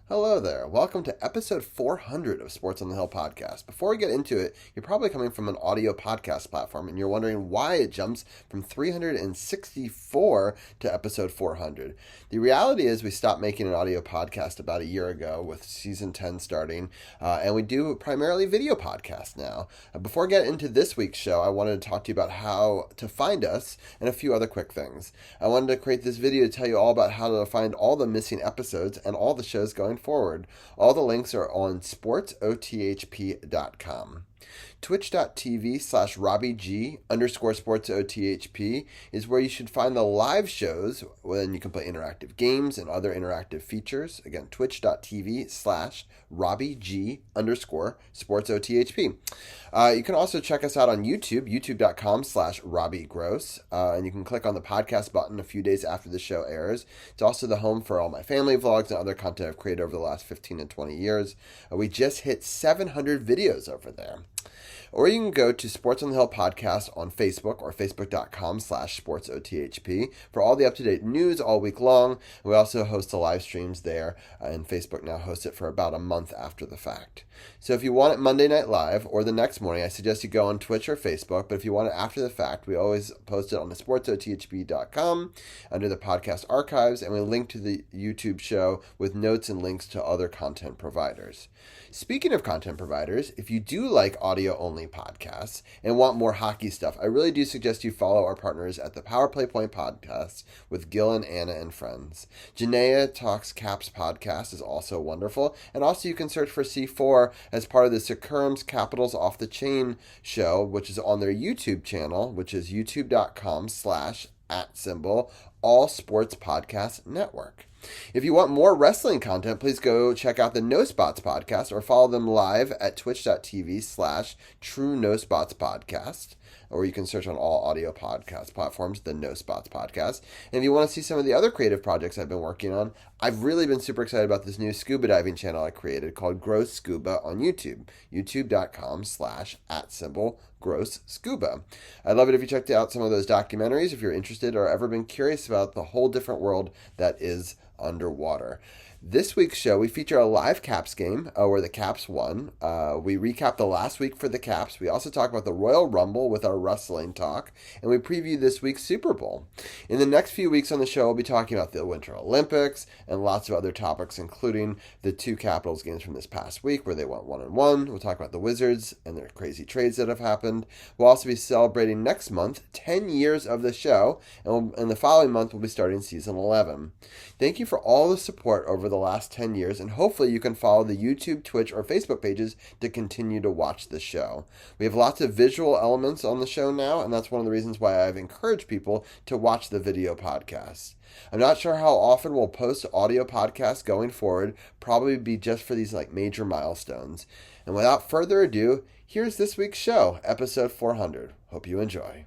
Hello there. Welcome to episode 400 of Sports on the Hill podcast. Before we get into it, you're probably coming from an audio podcast platform and you're wondering why it jumps from 364 to episode 400. The reality is we stopped making an audio podcast about a year ago with season 10 starting, and we do primarily video podcasts now. Before I get into this week's show, I wanted to talk to you about how to find us and a few other quick things. I wanted to create this video to tell you all about how to find all the missing episodes and all the shows going forward. All the links are on sportsothp.com. Twitch.tv/RobbieG_SportsOTHP is where you should find the live shows when you can play interactive games and other interactive features. Again, twitch.tv/RobbieG_SportsOTHP. You can also check us out on YouTube, youtube.com/RobbieGross, and you can click on the podcast button a few days after the show airs. It's also the home for all my family vlogs and other content I've created over the last 15 and 20 years. We just hit 700 videos over there. Or you can go to Sports on the Hill Podcast on Facebook or facebook.com/sportsothp for all the up-to-date news all week long. We also host the live streams there, and Facebook now hosts it for about a month after the fact. So if you want it Monday Night Live or the next morning, I suggest you go on Twitch or Facebook, but if you want it after the fact, we always post it on the sportsothp.com under the podcast archives, and we link to the YouTube show with notes and links to other content providers. Speaking of content providers, if you do like audio-only podcasts and want more hockey stuff, I really do suggest you follow our partners at the Power Play Point podcast with Gil and Anna and friends. Janaea Talks Caps podcast is also wonderful, and also you can search for C4 as part of the Securum's Capitals Off the Chain show, which is on their YouTube channel, which is youtube.com/@All Sports Podcast Network. If you want more wrestling content, please go check out the No Spots podcast or follow them live at twitch.tv/True No Spots Podcast. Or you can search on all audio podcast platforms, the No Spots Podcast. And if you want to see some of the other creative projects I've been working on, I've really been super excited about this new scuba diving channel I created called Gross Scuba on YouTube, youtube.com/@Gross Scuba. I'd love it if you checked out some of those documentaries if you're interested or ever been curious about the whole different world that is underwater. This week's show, we feature a live Caps game where the Caps won. We recap the last week for the Caps. We also talk about the Royal Rumble with our wrestling talk, and we preview this week's Super Bowl. In the next few weeks on the show, we'll be talking about the Winter Olympics and lots of other topics, including the two Capitals games from this past week where they went 1-1. We'll talk about the Wizards and their crazy trades that have happened. We'll also be celebrating next month 10 years of the show, and the following month we'll be starting season 11. Thank you for all the support over the last 10 years, and hopefully you can follow the YouTube, Twitch, or Facebook pages to continue to watch the show. We have lots of visual elements on the show now, and that's one of the reasons why I've encouraged people to watch the video podcasts. I'm not sure how often we'll post audio podcasts going forward, probably be just for these major milestones. And without further ado, here's this week's show, episode 400. Hope you enjoy.